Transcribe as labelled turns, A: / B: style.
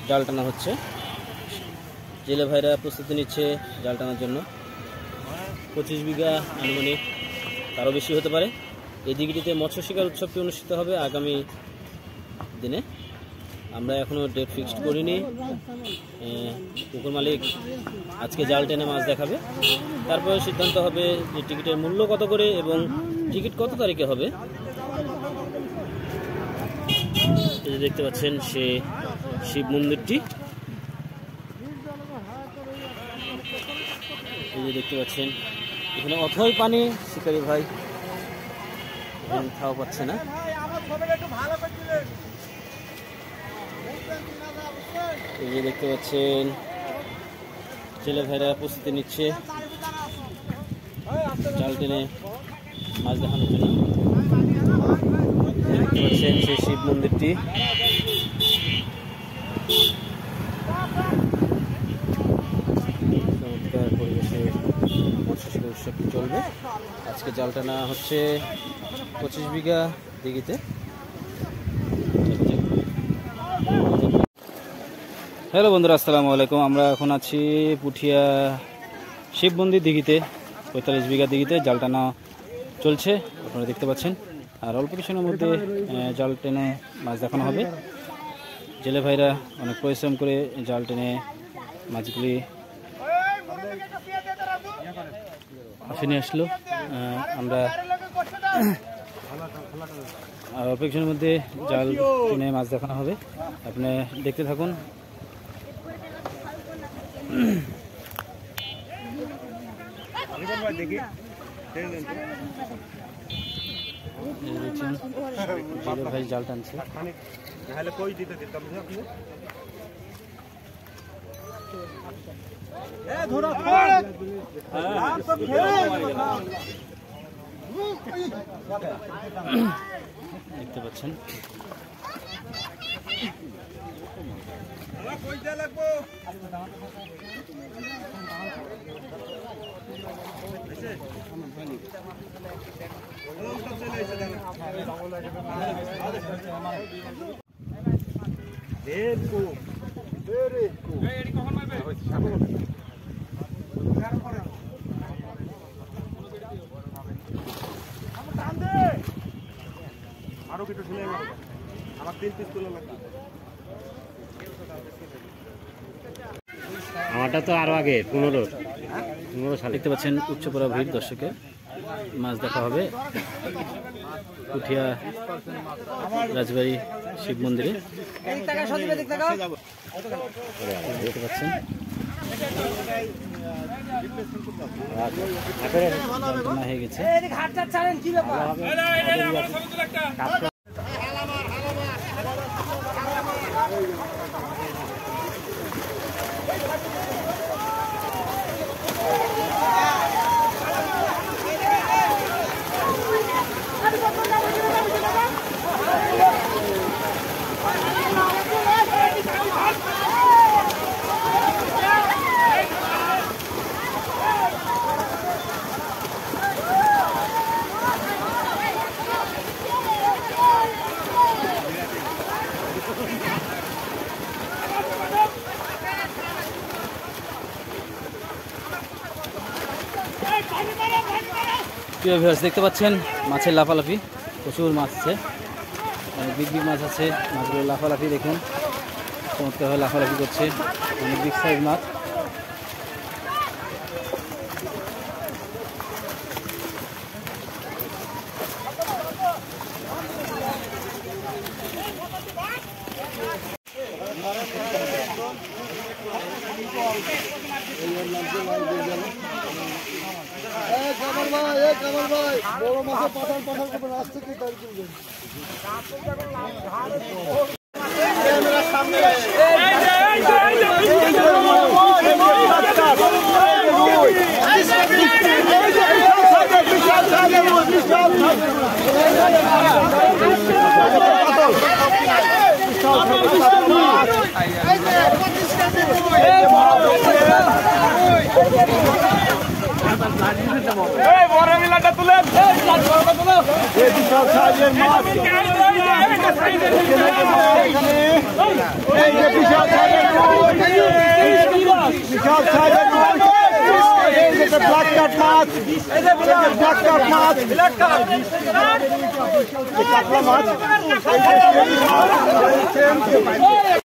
A: জাল টানা হচ্ছে, জেলে ভাইরা প্রস্তুতি নিচ্ছে জাল টানার জন্য। 25 বিঘা আনুমানিক, তারও বেশি হতে পারে। এই দিঘিটিতে মৎস্য শিকার উৎসবটি অনুষ্ঠিত হবে আগামী দিনে। আমরা এখনও ডেট ফিক্সড করিনি। পুকুর মালিক আজকে জাল টেনে মাছ দেখাবে, তারপরে সিদ্ধান্ত হবে যে টিকিটের মূল্য কত করে এবং টিকিট কত তারিখে হবে। এই যে দেখতে পাচ্ছেন সে শিব মন্দিরটি, এই যে দেখতে পাচ্ছেন এখানে অথই পানি, শিকারি ভাই খাওয়া পাচ্ছে না। এই যে দেখতে পাচ্ছেন ছেলে ভাইরা প্রস্তুতি নিচ্ছে জাল টেনে মাছ দেখানোর জন্য। দেখতে পাচ্ছেন সেই শিব মন্দিরটি। চমৎকার পরিবেশে মৎস্য শিকার উৎসবটি চলবে। আজকে জাল টানা হচ্ছে 25 বিঘা দিঘিতে। হ্যালো বন্ধুরা, আসসালামু আলাইকুম। আমরা এখন আছি পুঠিয়া শিব মন্দির দিঘিতে, 45 বিঘা দিঘিতে জাল টানা চলছে, আপনারা দেখতে পাচ্ছেন। আর অল্প কিছুর মধ্যে জাল টেনে মাছ দেখানো হবে। জেলে ভাইরা অনেক পরিশ্রম করে জাল টেনে মাছগুলি আসেনি আসলো। আমরা অল্প কিছুর মধ্যে জাল টেনে মাছ দেখানো হবে, আপনি দেখতে থাকুন। ভাই জাল টানছে। দেখতে পাচ্ছেন
B: আরো কিছু শুনে আমার 3 পিস তুলে লাগবে। আমারটা তো আরো আগে 15 সালে।
A: দেখতে পাচ্ছেন উচ্চপরা ভিড় দর্শকের, মাছ দেখা হবে পুঠিয়া রাজবাড়ি শিব মন্দিরে। দেখতে পাচ্ছেন হয়ে গেছে। প্রিয় ভিউয়ার্স, দেখতে পাচ্ছেন মাছের লাফালাফি, প্রচুর মাছ আছে, বিগ বিগ মাছ আছে। মাছগুলো লাফালাফি দেখুন, চমৎকারভাবে লাফালাফি করছে, অনেক বিগ সাইজ মাছ।
C: কামাল ভাই বড় মাছের পাঠান করবেন, আজ থেকে তারিখ করবেন। মাছ